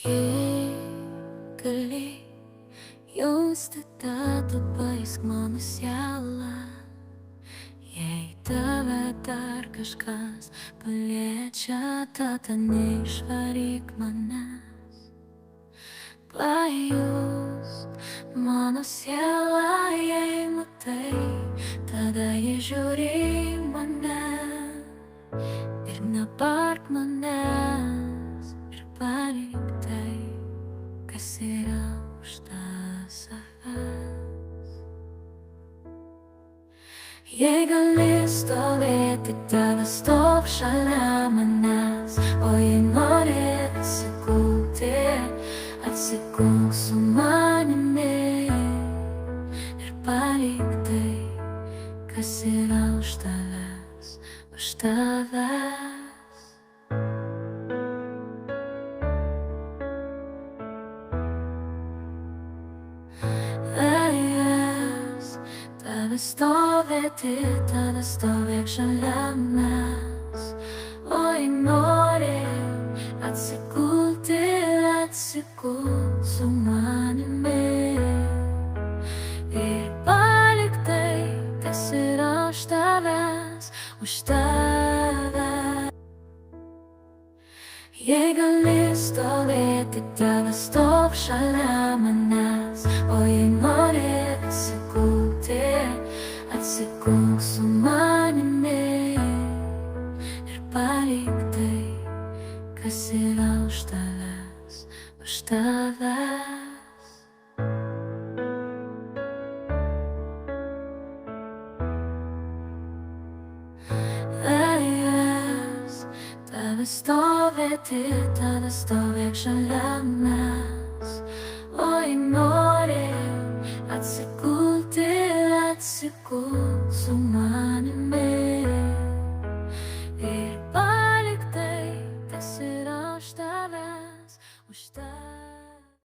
Jei gali jausti tą paisk mano sielą, jei tave dar kažkas paliečia, tada neišvaryk manęs. Pajusk mano sielą, jei matai, tada jei žiūri į mane ir nebark manęs ir palik tai, kas yra už tavęs. Jei gali stovėti, tada stok šalia manęs, o jei nori atsigulti, atsigulk su manimi ir palik tai, kas yra už tavęs, už tavęs. Tada stovėti, tada stovėk šalia manęs, o jei nori atsigulti, atsigulk su manimi ir palik tai, kas yra už tavęs, už tavęs. Jei gali stovėti, tada stok šalia manęs, o jei nori atsigulti, atsigulk su manimi ir palik tai, kas yra už tavęs, už tavęs. Tada stovėti, tada stovėk šalia manęs, o jei nori atsigulti, atsigulk